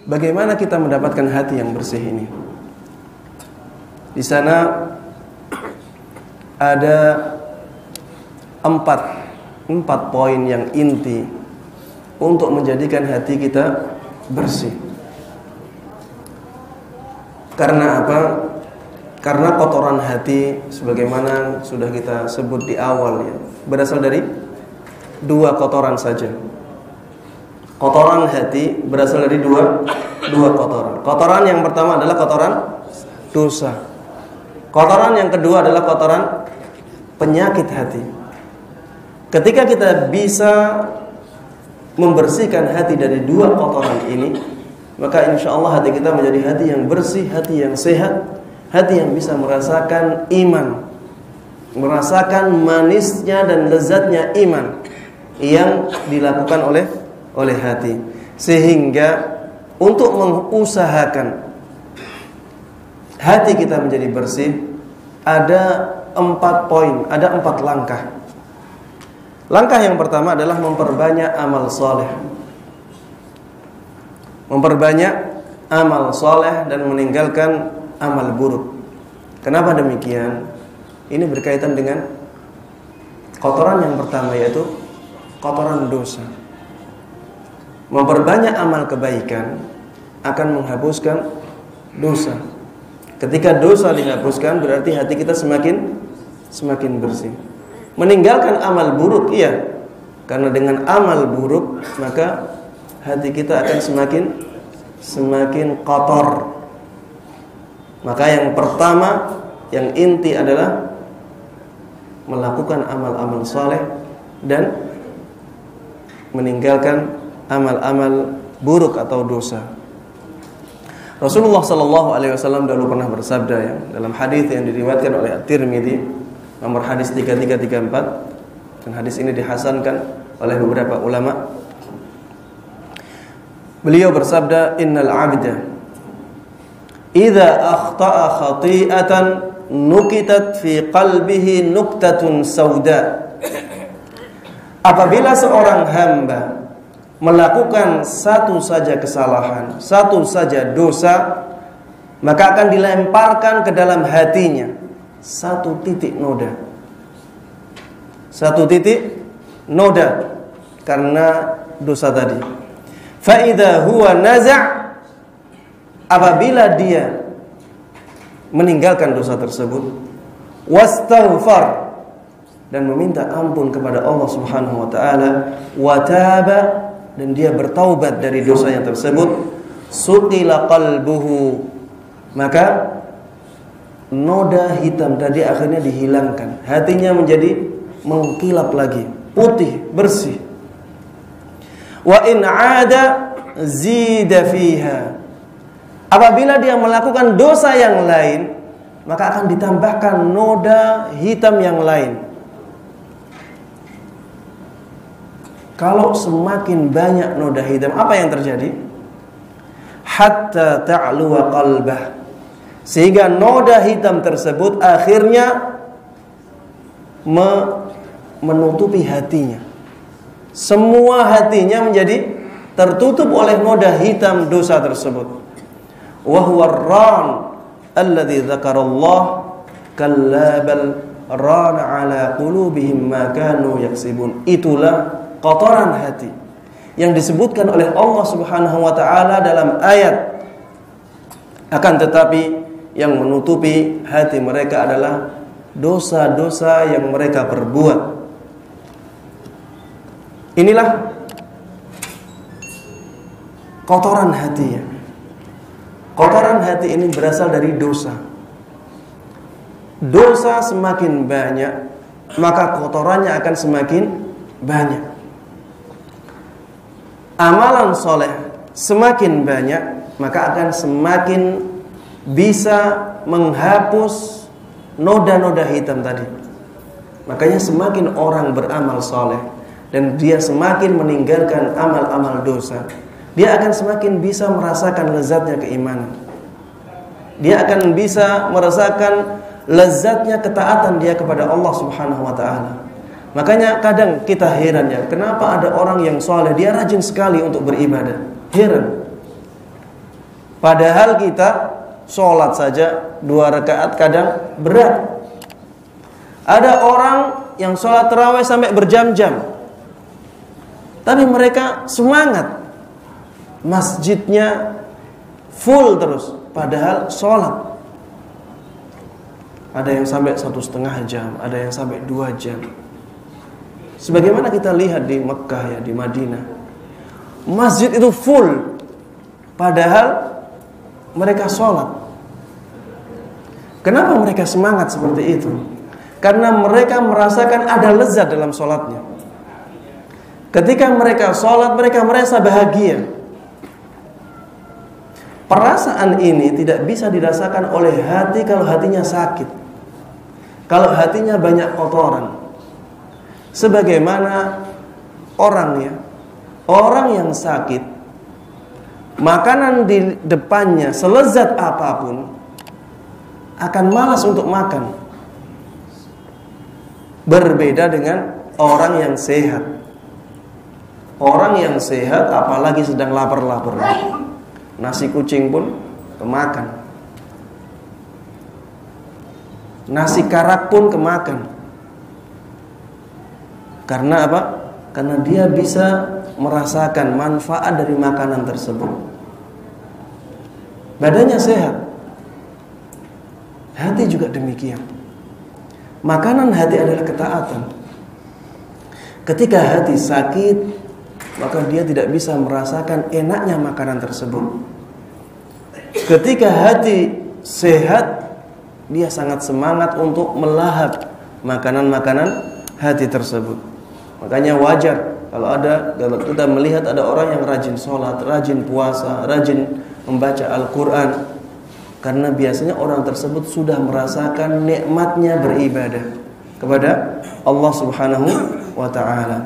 Bagaimana kita mendapatkan hati yang bersih ini? Di sana ada empat poin yang inti untuk menjadikan hati kita bersih. Karena apa? Karena kotoran hati, sebagaimana sudah kita sebut di awal ya, berasal dari dua kotoran saja. Kotoran hati berasal dari dua kotoran. Kotoran yang pertama adalah kotoran dosa. Kotoran yang kedua adalah kotoran penyakit hati. Ketika kita bisa membersihkan hati dari dua kotoran ini, maka insya Allah hati kita menjadi hati yang bersih, hati yang sehat, hati yang bisa merasakan iman, merasakan manisnya dan lezatnya iman yang dilakukan oleh hati. Sehingga untuk mengusahakan hati kita menjadi bersih, ada 4 poin, ada 4 langkah. Langkah yang pertama adalah memperbanyak amal soleh. Memperbanyak amal soleh dan meninggalkan amal buruk. Kenapa demikian? Ini berkaitan dengan kotoran yang pertama, yaitu kotoran dosa. Memperbanyak amal kebaikan akan menghapuskan dosa. Ketika dosa dihapuskan, berarti hati kita semakin bersih. Meninggalkan amal buruk, iya, karena dengan amal buruk maka hati kita akan semakin kotor. Maka yang pertama, yang inti adalah melakukan amal-amal saleh dan meninggalkan amal-amal buruk atau dosa. Rasulullah sallallahu alaihi wasallam dulu pernah bersabda ya, dalam hadis yang diriwayatkan oleh At-Tirmidzi, nomor hadis 3334, dan hadis ini dihasankan oleh beberapa ulama. Beliau bersabda, "Innal 'abda idza akhta'a khati'atan nukitat fi qalbihi nuktatun sauda." Apabila seorang hamba melakukan satu saja kesalahan, satu saja dosa, maka akan dilemparkan ke dalam hatinya satu titik noda. Satu titik noda karena dosa tadi. Fa idza huwa naza', apabila dia meninggalkan dosa tersebut, wastaghfar, dan meminta ampun kepada Allah Subhanahu wa taala, wa taba, dan dia bertaubat dari dosanya tersebut, suqila qalbuhu, maka noda hitam tadi akhirnya dihilangkan, hatinya menjadi mengkilap lagi, putih, bersih. Wa in 'ada zida fiha, apabila dia melakukan dosa yang lain, maka akan ditambahkan noda hitam yang lain. Kalau semakin banyak noda hitam, apa yang terjadi? Hatta ta'luwa qalbah, sehingga noda hitam tersebut akhirnya menutupi hatinya. Semua hatinya menjadi tertutup oleh noda hitam dosa tersebut. Wa huwa ar-ran alladzi dzakarallah kalla bal rana ala qulubihim ma kanu yaksibun. Itulah kotoran hati yang disebutkan oleh Allah Subhanahu wa taala dalam ayat. Akan tetapi yang menutupi hati mereka adalah dosa-dosa yang mereka perbuat. Inilah kotoran hati ya. Kotoran hati ini berasal dari dosa. Dosa semakin banyak, maka kotorannya akan semakin banyak. Amalan soleh semakin banyak, maka akan semakin bisa menghapus noda-noda hitam tadi. Makanya semakin orang beramal soleh dan dia semakin meninggalkan amal-amal dosa, dia akan semakin bisa merasakan lezatnya keimanan. Dia akan bisa merasakan lezatnya ketaatan dia kepada Allah Subhanahu wa taala. Makanya kadang kita heran ya, kenapa ada orang yang soleh, dia rajin sekali untuk beribadah. Heran. Padahal kita sholat saja 2 rakaat kadang berat. Ada orang yang sholat tarawih sampai berjam-jam, tapi mereka semangat, masjidnya full terus, padahal sholat. Ada yang sampai 1,5 jam, ada yang sampai 2 jam. Sebagaimana kita lihat di Mekah ya, di Madinah, masjid itu full, padahal mereka sholat. Kenapa mereka semangat seperti itu? Karena mereka merasakan ada lezat dalam sholatnya. Ketika mereka sholat, mereka merasa bahagia. Perasaan ini tidak bisa dirasakan oleh hati kalau hatinya sakit, kalau hatinya banyak kotoran. Sebagaimana orang yang sakit, makanan di depannya selezat apapun akan malas untuk makan. Berbeda dengan orang yang sehat. Orang yang sehat apalagi sedang lapar-lapar, nasi kucing pun kemakan, nasi karak pun kemakan. Karena apa? Karena dia bisa merasakan manfaat dari makanan tersebut. Badannya sehat. Hati juga demikian. Makanan hati adalah ketaatan. Ketika hati sakit, maka dia tidak bisa merasakan enaknya makanan tersebut. Ketika hati sehat, dia sangat semangat untuk melahap makanan-makanan hati tersebut. Makanya wajar kalau kita melihat ada orang yang rajin sholat, rajin puasa, rajin membaca Al-Quran. Karena biasanya orang tersebut sudah merasakan nikmatnya beribadah kepada Allah Subhanahu wa ta'ala.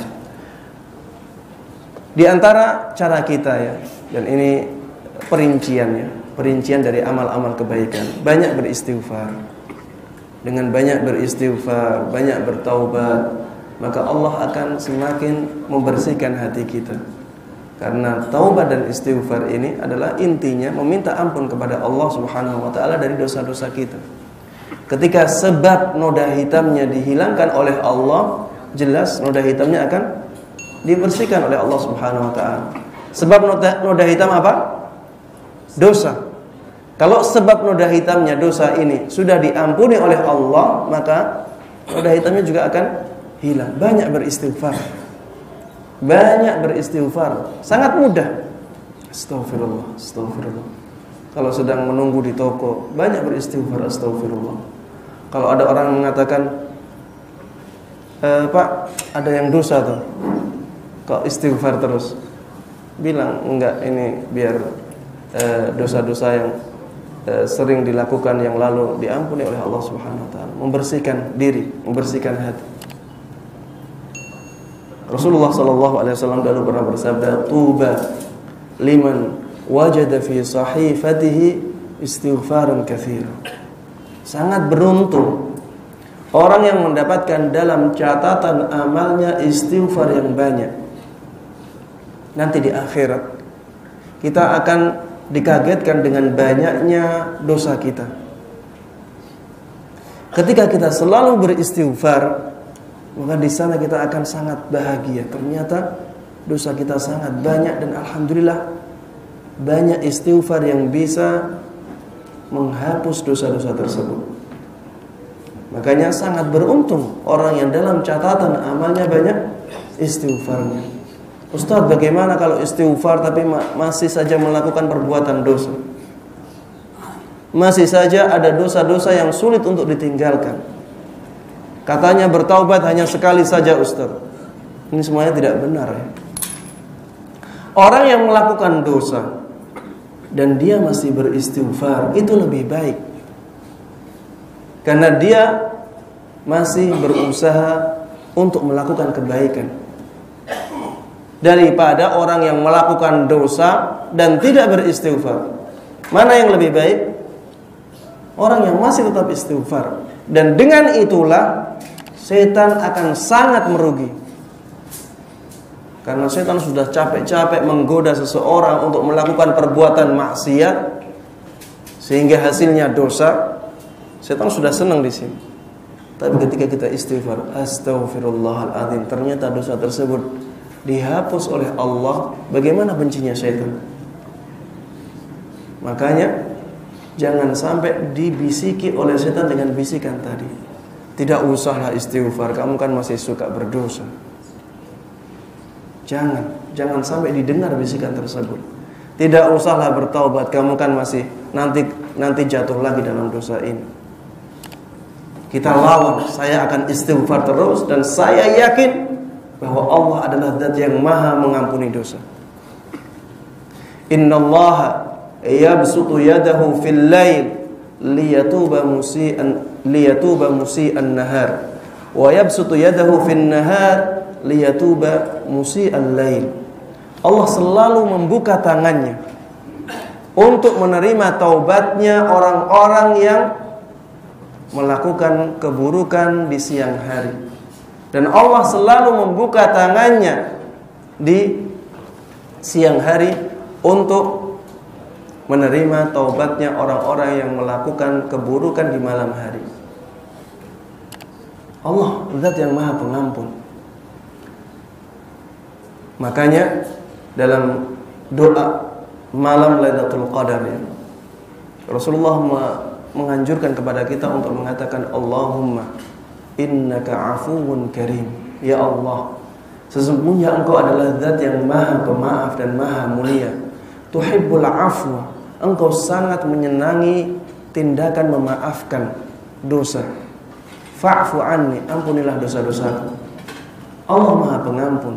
Di antara cara kita ya, dan ini perincian dari amal-amal kebaikan, banyak beristighfar. Dengan banyak beristighfar, banyak bertaubat, maka Allah akan semakin membersihkan hati kita. Karena taubat dan istighfar ini adalah intinya meminta ampun kepada Allah Subhanahu wa ta'ala dari dosa-dosa kita. Ketika sebab noda hitamnya dihilangkan oleh Allah, jelas noda hitamnya akan dibersihkan oleh Allah Subhanahu wa ta'ala. Sebab noda hitam apa? Dosa. Kalau sebab noda hitamnya dosa ini sudah diampuni oleh Allah, maka noda hitamnya juga akan hilang. Banyak beristighfar. Banyak beristighfar. Sangat mudah. Astaghfirullah, astaghfirullah. Kalau sedang menunggu di toko, banyak beristighfar, astaghfirullah. Kalau ada orang mengatakan, Pak, ada yang dosa tuh, kok istighfar terus? Bilang, enggak, ini biar dosa-dosa yang sering dilakukan yang lalu diampuni oleh Allah Subhanahu wa ta'ala. Membersihkan diri, membersihkan hati. Rasulullah SAW dulu pernah bersabda, "Tuba liman wajada fi sahifatihi istighfaran katsira." Sangat beruntung orang yang mendapatkan dalam catatan amalnya istighfar yang banyak. Nanti di akhirat kita akan dikagetkan dengan banyaknya dosa kita. Ketika kita selalu beristighfar, maka di sana kita akan sangat bahagia. Ternyata dosa kita sangat banyak dan alhamdulillah banyak istighfar yang bisa menghapus dosa-dosa tersebut. Makanya sangat beruntung orang yang dalam catatan amalnya banyak istighfarnya. Ustaz, bagaimana kalau istighfar tapi masih saja melakukan perbuatan dosa? Masih saja ada dosa-dosa yang sulit untuk ditinggalkan. Katanya bertaubat hanya sekali saja, Ustaz. Ini semuanya tidak benar ya. Orang yang melakukan dosa dan dia masih beristighfar itu lebih baik. Karena dia masih berusaha untuk melakukan kebaikan, daripada orang yang melakukan dosa dan tidak beristighfar. Mana yang lebih baik? Orang yang masih tetap istighfar. Dan dengan itulah setan akan sangat merugi. Karena setan sudah capek-capek menggoda seseorang untuk melakukan perbuatan maksiat, sehingga hasilnya dosa, setan sudah senang di sini. Tapi ketika kita istighfar, astaghfirullahaladzim, ternyata dosa tersebut dihapus oleh Allah, bagaimana bencinya setan? Makanya jangan sampai dibisiki oleh setan dengan bisikan tadi. Tidak usahlah istighfar, kamu kan masih suka berdosa. Jangan sampai didengar bisikan tersebut. Tidak usahlah bertaubat, kamu kan masih nanti jatuh lagi dalam dosa ini. Kita lawan, saya akan istighfar terus dan saya yakin bahwa Allah adalah zat yang maha mengampuni dosa. Innallaha yabsutu yadahu fil lail liyatuba musii'an nahar wa yabsutu yadahu fin nahar liyatuba musii'al lail. Allah selalu membuka tangannya untuk menerima taubatnya orang-orang yang melakukan keburukan di siang hari. Dan Allah selalu membuka tangannya di siang hari untuk menerima taubatnya orang-orang yang melakukan keburukan di malam hari. Allah zat yang maha pengampun. Makanya dalam doa malam Lailatul Qadar ya, Rasulullah menganjurkan kepada kita untuk mengatakan Allahumma innaka afuwun karim. Ya Allah, sesungguhnya Engkau adalah zat yang maha pemaaf dan maha mulia. Tuhibbul afwa, Engkau sangat menyenangi tindakan memaafkan dosa. Fa'fu anni, ampunilah dosa-dosaku. Allah maha pengampun.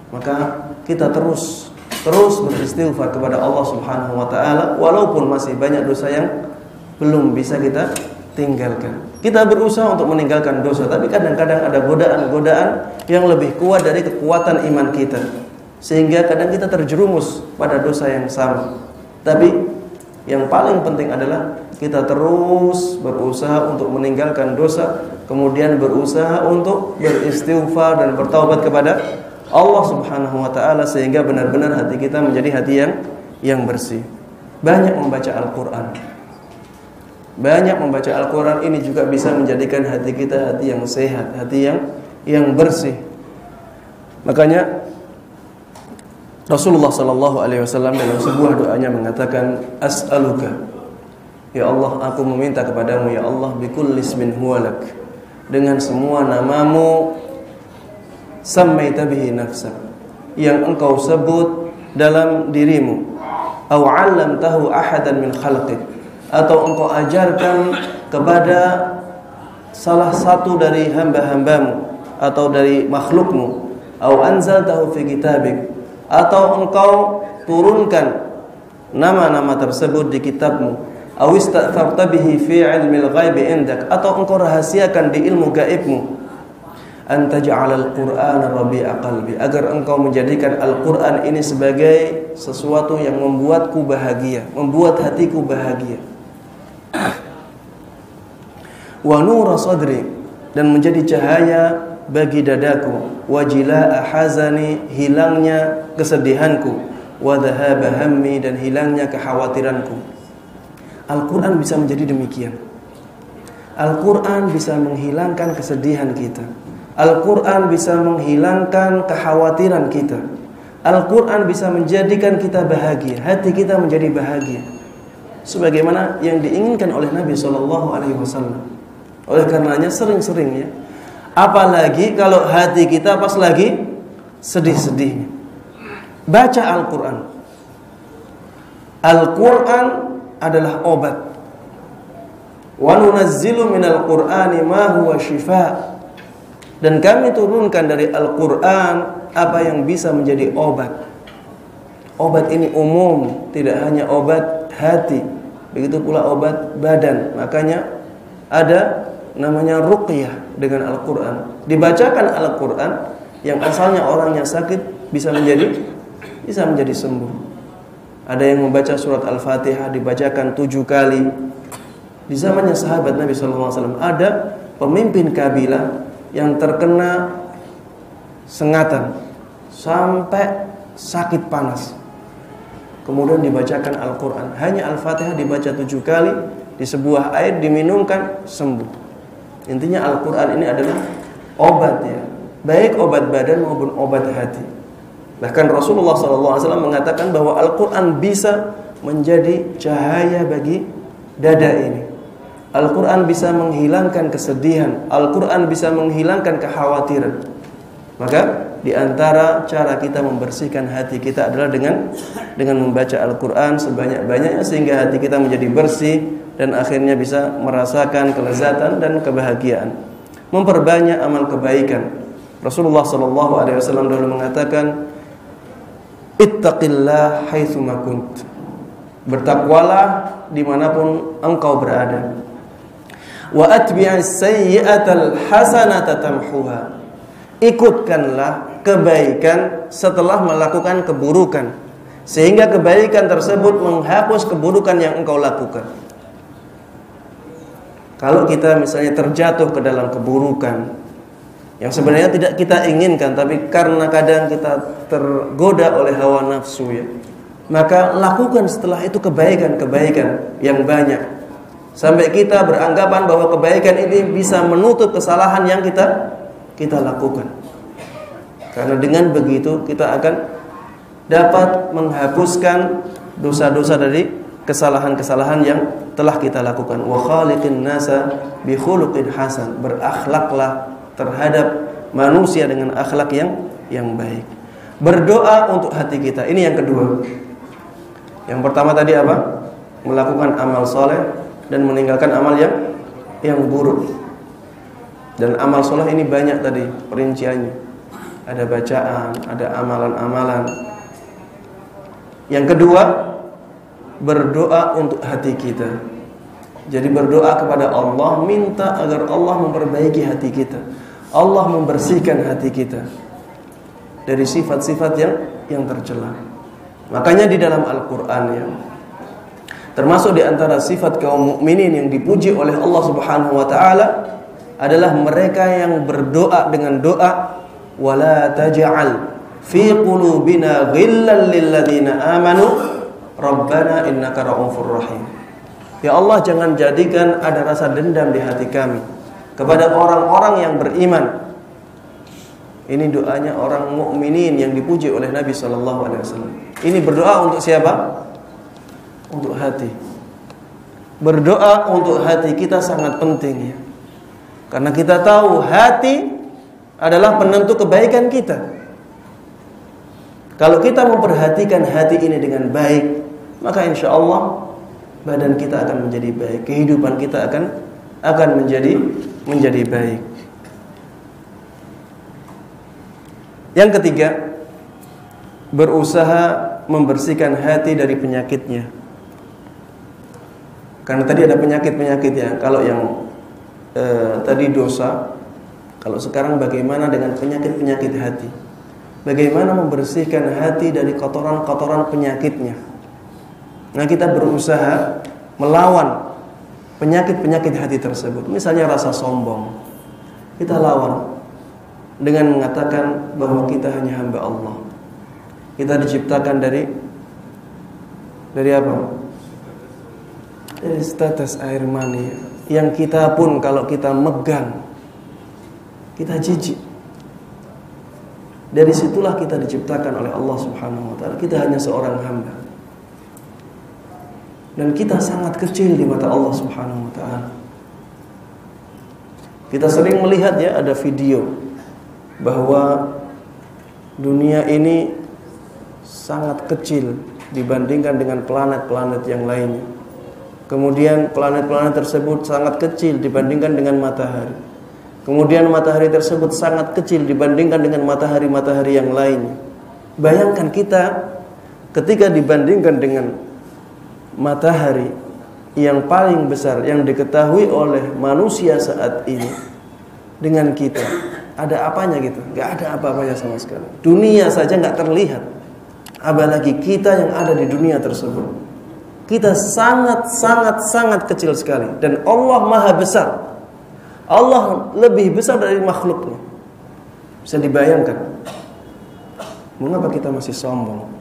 Maka kita terus beristighfar kepada Allah Subhanahu wa taala walaupun masih banyak dosa yang belum bisa kita tinggalkan. Kita berusaha untuk meninggalkan dosa, tapi kadang-kadang ada godaan-godaan yang lebih kuat dari kekuatan iman kita, sehingga kadang kita terjerumus pada dosa yang sama. Tapi yang paling penting adalah kita terus berusaha untuk meninggalkan dosa, kemudian berusaha untuk beristighfar dan bertaubat kepada Allah Subhanahu wa taala, sehingga benar-benar hati kita menjadi hati yang bersih. Banyak membaca Al-Qur'an. Banyak membaca Al-Quran ini juga bisa menjadikan hati kita hati yang sehat, hati yang bersih. Makanya Rasulullah SAW dalam sebuah doanya mengatakan, As'aluka, ya Allah, aku meminta kepadamu ya Allah, bikulli ismin huwalak, dengan semua namamu, sammaita bihi nafsak, yang engkau sebut dalam dirimu, aw 'allamtahu ahadan min khalqik, atau engkau ajarkan kepada salah satu dari hamba-hambamu atau dari makhlukmu, au anzaltahu fi kitabik, atau engkau turunkan nama-nama tersebut di kitabmu, au ista'tharta bihi fi 'ilmil ghaibi indak, atau engkau rahasiakan di ilmu gaibmu, an taj'alal qur'ana rabi'a qalbi, agar engkau menjadikan Al-Qur'an ini sebagai sesuatu yang membuatku bahagia, membuat hatiku bahagia. Wa nura sadri, dan menjadi cahaya bagi dadaku, wa jilaa hazani, hilangnya kesedihanku, wa dhahaba hammi, dan hilangnya kekhawatiranku. Al-Qur'an bisa menjadi demikian. Al-Qur'an bisa menghilangkan kesedihan kita. Al-Qur'an bisa menghilangkan kekhawatiran kita. Al-Qur'an bisa menjadikan kita bahagia, hati kita menjadi bahagia, sebagaimana yang diinginkan oleh Nabi SAW. Oleh karenanya sering-seringnya, apalagi kalau hati kita pas lagi sedih-sedihnya, baca Al-Quran. Al-Quran adalah obat. Wa nunazzilu minal Qur'ani ma huwa shifaa, dan kami turunkan dari Al-Quran apa yang bisa menjadi obat. Obat ini umum, tidak hanya obat hati, begitu pula obat badan. Makanya ada namanya ruqyah dengan Al-Quran. Dibacakan Al-Quran, yang asalnya orangnya sakit bisa menjadi sembuh. Ada yang membaca surat Al-Fatihah dibacakan 7 kali. Di zamannya sahabat Nabi SAW ada pemimpin kabilah yang terkena sengatan sampai sakit panas. kemudian dibacakan Al-Quran. Hanya Al-Fatihah dibaca 7 kali, di sebuah air diminumkan, sembuh. Intinya Al-Quran ini adalah obat ya, baik obat badan maupun obat hati. Bahkan Rasulullah SAW mengatakan bahwa Al-Quran bisa menjadi cahaya bagi dada ini. Al-Quran bisa menghilangkan kesedihan, Al-Quran bisa menghilangkan kekhawatiran. Maka di antara cara kita membersihkan hati kita adalah dengan membaca Al-Quran sebanyak-banyaknya, sehingga hati kita menjadi bersih dan akhirnya bisa merasakan kelezatan dan kebahagiaan. Memperbanyak amal kebaikan. Rasulullah SAW dulu mengatakan, ittaqillah haitsuma kunt. Bertakwalah dimanapun engkau berada. Wa atbi'is sayyi'atal hasanata tamhuha. Ikutkanlah kebaikan setelah melakukan keburukan, sehingga kebaikan tersebut menghapus keburukan yang engkau lakukan. Kalau kita misalnya terjatuh ke dalam keburukan yang sebenarnya tidak kita inginkan, tapi karena kadang kita tergoda oleh hawa nafsu ya, maka lakukan setelah itu kebaikan-kebaikan yang banyak, sampai kita beranggapan bahwa kebaikan ini bisa menutup kesalahan yang kita lakukan. Karena dengan begitu kita akan dapat menghapuskan dosa-dosa dari kesalahan-kesalahan yang telah kita lakukan. Wa khaliqin nasa bi khuluqin hasan. Berakhlaklah terhadap manusia dengan akhlak yang baik. Berdoa untuk hati kita. Ini yang kedua. Yang pertama tadi apa? Melakukan amal soleh dan meninggalkan amal yang buruk. Dan amal soleh ini banyak tadi perinciannya. Ada bacaan, ada amalan-amalan. Yang kedua, berdoa untuk hati kita. Jadi berdoa kepada Allah, minta agar Allah memperbaiki hati kita, Allah membersihkan hati kita dari sifat-sifat yang tercela. Makanya di dalam Al-Quran ya, termasuk di antara sifat kaum mukminin yang dipuji oleh Allah Subhanahu wa taala adalah mereka yang berdoa dengan doa wala taj'al fi qulubina ghillan lil ladzina amanu rabbana innaka ra'ufur rahim. Ya Allah, jangan jadikan ada rasa dendam di hati kami kepada orang-orang yang beriman. Ini doanya orang mukminin yang dipuji oleh Nabi sallallahu alaihi wasallam. Ini berdoa untuk siapa? Untuk hati. Berdoa untuk hati kita sangat penting ya. Karena kita tahu hati adalah penentu kebaikan kita. Kalau kita memperhatikan hati ini dengan baik, maka insya Allah badan kita akan menjadi baik, kehidupan kita akan menjadi baik. Yang ketiga, berusaha membersihkan hati dari penyakitnya. Karena tadi ada penyakit-penyakit ya. Kalau yang tadi dosa, kalau sekarang bagaimana dengan penyakit-penyakit hati? Bagaimana membersihkan hati dari kotoran-kotoran penyakitnya? Nah, kita berusaha melawan penyakit-penyakit hati tersebut. Misalnya rasa sombong, kita lawan dengan mengatakan bahwa kita hanya hamba Allah. Kita diciptakan dari apa? Dari setetes air mani yang kita pun kalau kita megang kita jijik. Dari situlah kita diciptakan oleh Allah Subhanahu wa taala. Kita hanya seorang hamba. Dan kita sangat kecil di mata Allah Subhanahu wa taala. Kita sering melihat ya, ada video bahwa dunia ini sangat kecil dibandingkan dengan planet-planet yang lainnya. Kemudian planet-planet tersebut sangat kecil dibandingkan dengan matahari. Kemudian matahari tersebut sangat kecil dibandingkan dengan matahari-matahari yang lainnya. Bayangkan kita ketika dibandingkan dengan matahari yang paling besar yang diketahui oleh manusia saat ini dengan kita, ada apanya gitu? Gak ada apa-apanya sama sekali. Dunia saja gak terlihat, apalagi kita yang ada di dunia tersebut. Kita sangat kecil sekali. Dan Allah maha besar. Allah lebih besar dari makhluknya. Bisa dibayangkan. Mengapa kita masih sombong?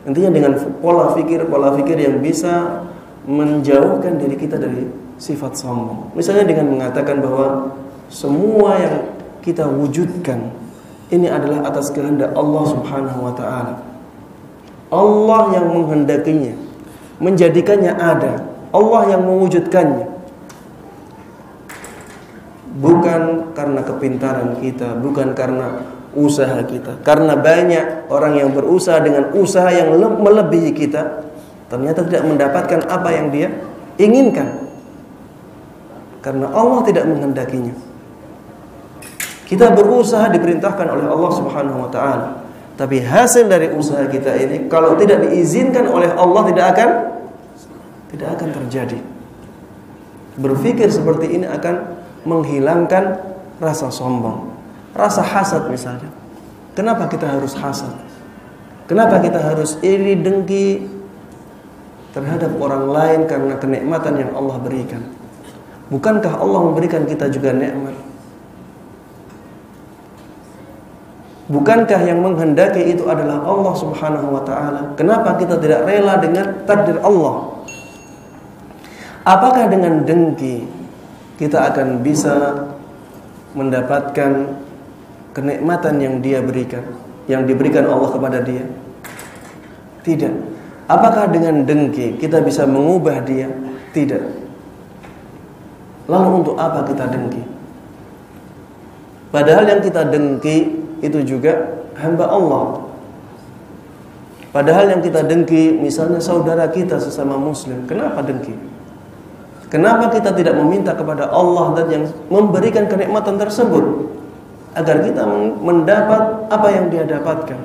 Intinya dengan pola pikir yang bisa menjauhkan diri kita dari sifat sombong. Misalnya dengan mengatakan bahwa semua yang kita wujudkan ini adalah atas kehendak Allah Subhanahu wa taala. Allah yang menghendakinya, menjadikannya ada. Allah yang mewujudkannya. Bukan karena kepintaran kita, bukan karena usaha kita. Karena banyak orang yang berusaha dengan usaha yang melebihi kita, ternyata tidak mendapatkan apa yang dia inginkan. Karena Allah tidak menghendakinya. Kita berusaha diperintahkan oleh Allah Subhanahu wa taala, tapi hasil dari usaha kita ini kalau tidak diizinkan oleh Allah tidak akan terjadi. Berpikir seperti ini akan menghilangkan rasa sombong, rasa hasad misalnya. Kenapa kita harus hasad? Kenapa kita harus iri dengki terhadap orang lain karena kenikmatan yang Allah berikan? Bukankah Allah memberikan kita juga nikmat? Bukankah yang menghendaki itu adalah Allah Subhanahu wa taala? Kenapa kita tidak rela dengan takdir Allah? Apakah dengan dengki kita akan bisa mendapatkan kenikmatan yang Dia berikan, yang diberikan Allah kepada dia? Tidak. Apakah dengan dengki kita bisa mengubah dia? Tidak. Lalu untuk apa kita dengki? Padahal yang kita dengki itu juga hamba Allah. Padahal yang kita dengki misalnya saudara kita sesama muslim. Kenapa dengki? Kenapa kita tidak meminta kepada Allah dan yang memberikan kenikmatan tersebut agar kita mendapat apa yang Dia dapatkan?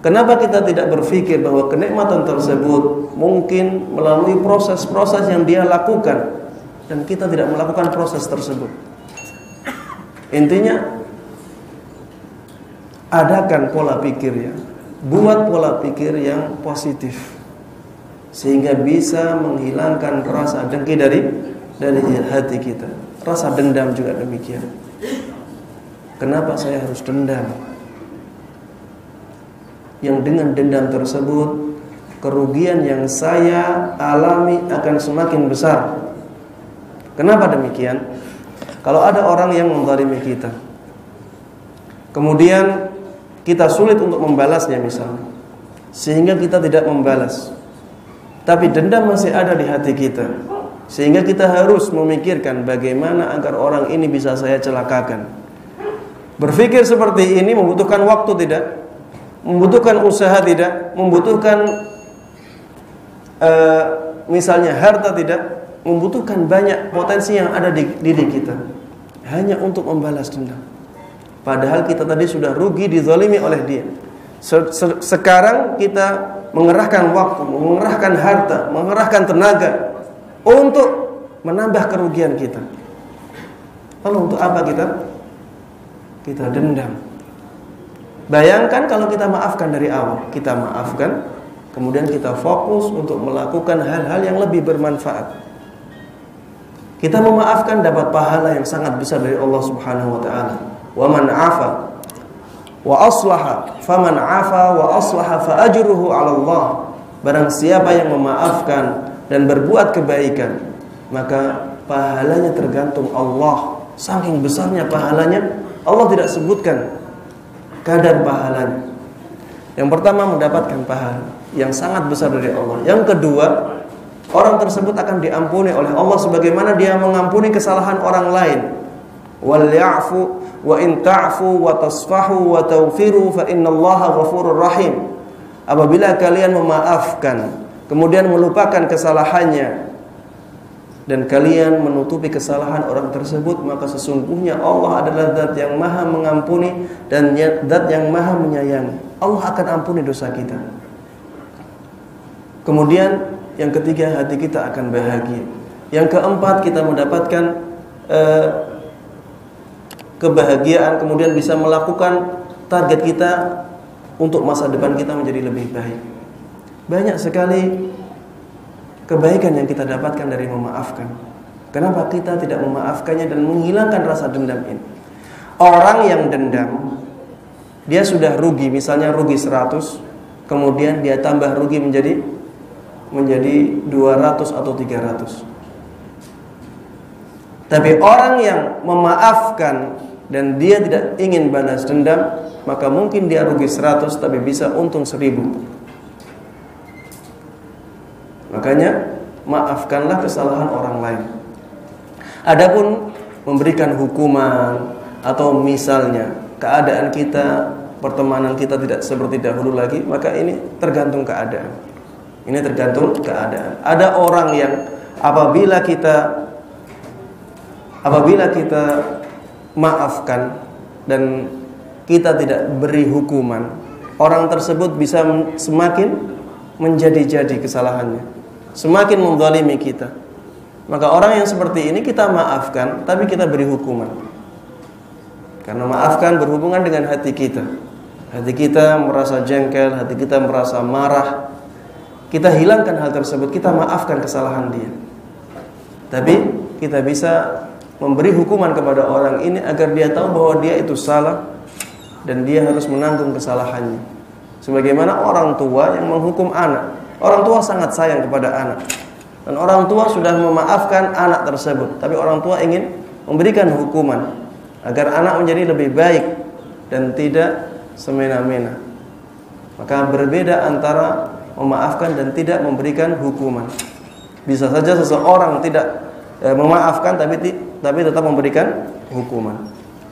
Kenapa kita tidak berpikir bahwa kenikmatan tersebut mungkin melalui proses-proses yang Dia lakukan dan kita tidak melakukan proses tersebut? Intinya, adakan pola pikir ya, buat pola pikir yang positif sehingga bisa menghilangkan rasa dengki dari hati kita. Rasa dendam juga demikian. Kenapa saya harus dendam? Yang dengan dendam tersebut kerugian yang saya alami akan semakin besar. Kenapa demikian? Kalau ada orang yang menzalimi kita, kemudian kita sulit untuk membalasnya misalnya, sehingga kita tidak membalas, tapi dendam masih ada di hati kita, sehingga kita harus memikirkan bagaimana agar orang ini bisa saya celakakan. Berpikir seperti ini membutuhkan waktu tidak? Membutuhkan usaha tidak? Membutuhkan misalnya harta tidak? Membutuhkan banyak potensi yang ada di diri kita hanya untuk membalas dendam. Padahal kita tadi sudah rugi, dizalimi oleh dia. Sekarang kita mengerahkan waktu, mengerahkan harta, mengerahkan tenaga untuk menambah kerugian kita. Lalu untuk apa kita dendam? Bayangkan kalau kita maafkan dari awal. Kita maafkan, kemudian kita fokus untuk melakukan hal-hal yang lebih bermanfaat. Kita memaafkan dapat pahala yang sangat besar dari Allah Subhanahu wa taala. Wa man 'afa wa aslaha faman 'afa wa aslaha fa ajruhu 'ala Allah. Barang siapa yang memaafkan dan berbuat kebaikan, maka pahalanya tergantung Allah. Saking besarnya pahalanya, Allah tidak sebutkan kadar pahalanya. Yang pertama, mendapatkan pahala yang sangat besar dari Allah. Yang kedua, orang tersebut akan diampuni oleh Allah sebagaimana dia mengampuni kesalahan orang lain. Wal ya'fu wa in ta'fu wa tasfahu wa tawfiru fa innallaha ghafurur rahim. Apabila kalian memaafkan kemudian melupakan kesalahannya dan kalian menutupi kesalahan orang tersebut, maka sesungguhnya Allah adalah zat yang maha mengampuni dan zat yang maha menyayangi. Allah akan ampuni dosa kita. Kemudian yang ketiga, hati kita akan bahagia. Yang keempat, kita mendapatkan kebahagiaan, kemudian bisa melakukan target kita untuk masa depan kita menjadi lebih baik. Banyak sekali kebaikan yang kita dapatkan dari memaafkan. Kenapa kita tidak memaafkannya dan menghilangkan rasa dendam ini? Orang yang dendam, dia sudah rugi, misalnya rugi 100, kemudian dia tambah rugi menjadi 200 atau 300. Tapi orang yang memaafkan dan dia tidak ingin balas dendam, maka mungkin dia rugi 100 tapi bisa untung 1000. Makanya maafkanlah kesalahan orang lain. Adapun memberikan hukuman atau misalnya keadaan kita, pertemanan kita tidak seperti dahulu lagi, maka ini tergantung keadaan. Ini tergantung keadaan. Ada orang yang apabila kita maafkan dan kita tidak beri hukuman, orang tersebut bisa semakin menjadi-jadi kesalahannya, semakin menzalimi kita. Maka orang yang seperti ini kita maafkan, tapi kita beri hukuman. Karena maafkan berhubungan dengan hati kita. Hati kita merasa jengkel, hati kita merasa marah. Kita hilangkan hal tersebut, kita maafkan kesalahan dia. Tapi kita bisa memberi hukuman kepada orang ini agar dia tahu bahwa dia itu salah dan dia harus menanggung kesalahannya. Sebagaimana orang tua yang menghukum anak. Orang tua sangat sayang kepada anak. Dan orang tua sudah memaafkan anak tersebut, tapi orang tua ingin memberikan hukuman agar anak menjadi lebih baik dan tidak semena-mena. Maka berbeda antara memaafkan dan tidak memberikan hukuman. Bisa saja seseorang tidak memaafkan tapi tetap memberikan hukuman.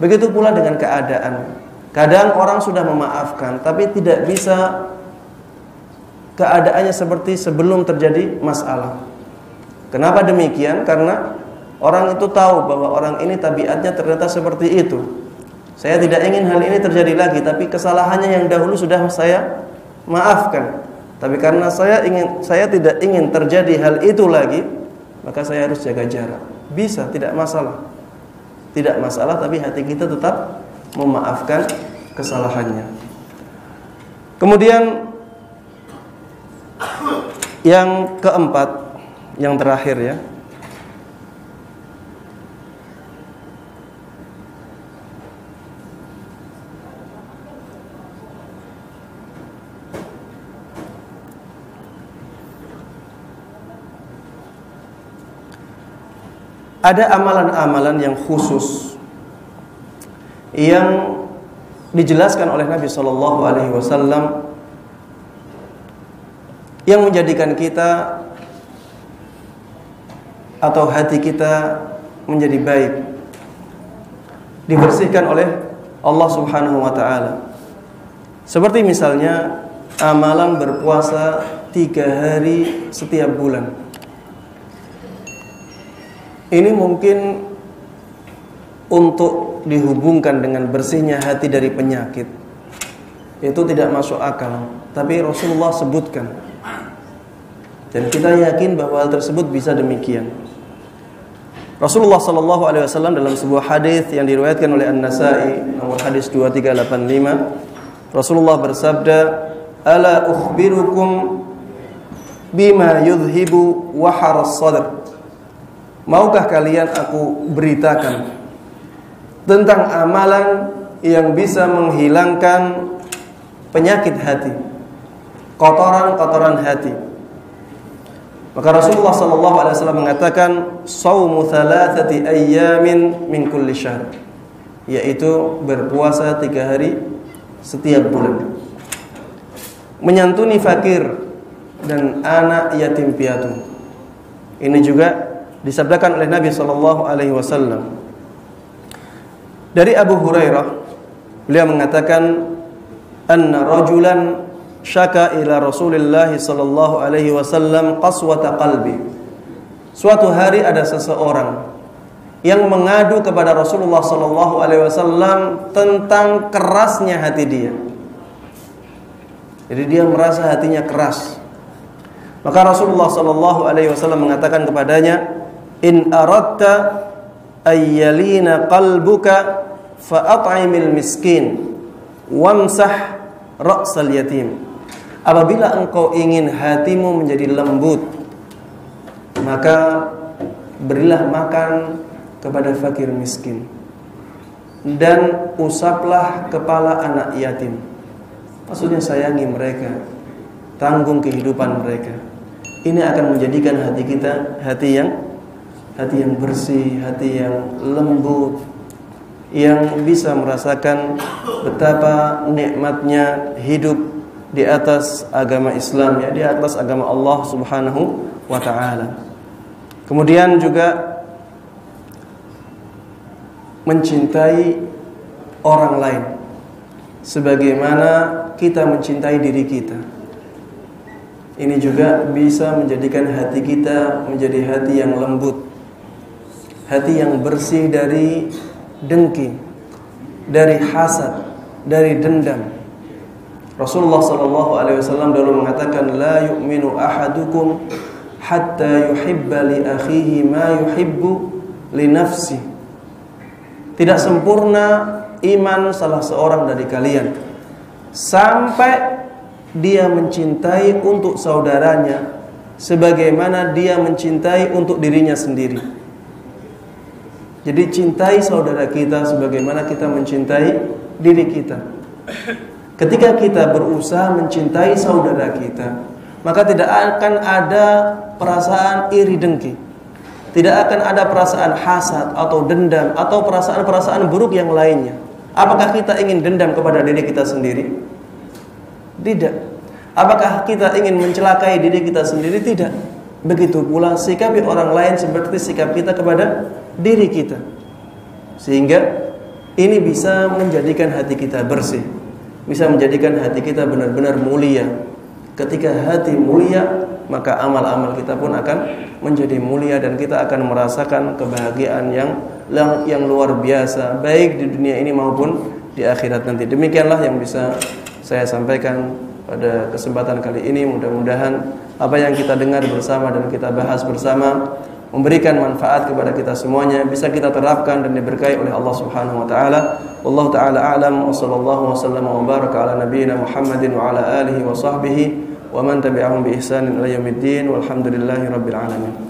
Begitu pula dengan keadaan. Kadang orang sudah memaafkan tapi tidak bisa keadaannya seperti sebelum terjadi masalah. Kenapa demikian? Karena orang itu tahu bahwa orang ini tabiatnya ternyata seperti itu. Saya tidak ingin hal ini terjadi lagi, tapi kesalahannya yang dahulu sudah saya maafkan. Tapi karena saya tidak ingin terjadi hal itu lagi, maka saya harus jaga jarak. Bisa, tidak masalah. Tidak masalah, tapi hati kita tetap memaafkan kesalahannya. Kemudian yang keempat, yang terakhir ya. Ada amalan-amalan yang khusus yang dijelaskan oleh Nabi Shallallahu Alaihi Wasallam yang menjadikan kita atau hati kita menjadi baik, dibersihkan oleh Allah Subhanahu Wa Taala. Seperti misalnya amalan berpuasa 3 hari setiap bulan. Ini mungkin untuk dihubungkan dengan bersihnya hati dari penyakit. Itu tidak masuk akal, tapi Rasulullah sebutkan. Dan kita yakin bahwa hal tersebut bisa demikian. Rasulullah sallallahu alaihi wasallam dalam sebuah hadis yang diriwayatkan oleh An-Nasa'i nomor hadis 2385, Rasulullah bersabda, "Ala ukhbirukum bima yudhibu waharas sadr." Maukah kalian aku beritakan tentang amalan yang bisa menghilangkan penyakit hati, kotoran-kotoran hati? Maka Rasulullah SAW mengatakan, "Shaumu thalathati ayyamin min kulli syahr," yaitu berpuasa 3 hari setiap bulan, menyantuni fakir dan anak yatim piatu. Ini juga disabdakan oleh Nabi SAW. Dari Abu Hurairah, beliau mengatakan, "Anna rajulan syaka ila Rasulillah sallallahu alaihi wasallam qaswata qalbi." Suatu hari ada seseorang yang mengadu kepada Rasulullah sallallahu alaihi wasallam tentang kerasnya hati dia. Jadi dia merasa hatinya keras. Maka Rasulullah sallallahu alaihi wasallam mengatakan kepadanya, "In aradta ayyalina qalbuka fa'at'imil miskin wamsah ra'sal yatim." Apabila engkau ingin hatimu menjadi lembut, maka berilah makan kepada fakir miskin dan usaplah kepala anak yatim. Maksudnya sayangi mereka, tanggung kehidupan mereka. Ini akan menjadikan hati kita hati yang bersih, hati yang lembut, yang bisa merasakan betapa nikmatnya hidup di atas agama Islam, ya, di atas agama Allah Subhanahu wa taala. Kemudian juga mencintai orang lain sebagaimana kita mencintai diri kita. Ini juga bisa menjadikan hati kita menjadi hati yang lembut, hati yang bersih dari dengki, dari hasad, dari dendam. Rasulullah SAW dulu mengatakan, la yu'minu ahadukum hatta yuhibba li akhihi ma yuhibbu li nafsi. Tidak sempurna iman salah seorang dari kalian sampai dia mencintai untuk saudaranya sebagaimana dia mencintai untuk dirinya sendiri. Jadi cintai saudara kita sebagaimana kita mencintai diri kita. Ketika kita berusaha mencintai saudara kita, maka tidak akan ada perasaan iri dengki, tidak akan ada perasaan hasad atau dendam atau perasaan-perasaan buruk yang lainnya. Apakah kita ingin dendam kepada diri kita sendiri? Tidak. Apakah kita ingin mencelakai diri kita sendiri? Tidak. Begitu pula sikapi orang lain seperti sikap kita kepada diri kita. Sehingga ini bisa menjadikan hati kita bersih, bisa menjadikan hati kita benar-benar mulia. Ketika hati mulia, maka amal-amal kita pun akan menjadi mulia dan kita akan merasakan kebahagiaan yang luar biasa, baik di dunia ini maupun di akhirat nanti. Demikianlah yang bisa saya sampaikan pada kesempatan kali ini. Mudah-mudahan apa yang kita dengar bersama dan kita bahas bersama memberikan manfaat kepada kita semuanya, bisa kita terapkan dan diberkahi oleh Allah Subhanahu wa taala. Wallahu taala a'lam wa sallallahu wasallam wa baraka ala nabiyyina Muhammadin wa ala alihi wa sahbihi wa man tabi'ahum bi ihsanin ila yaumiddin walhamdulillahi rabbil alamin.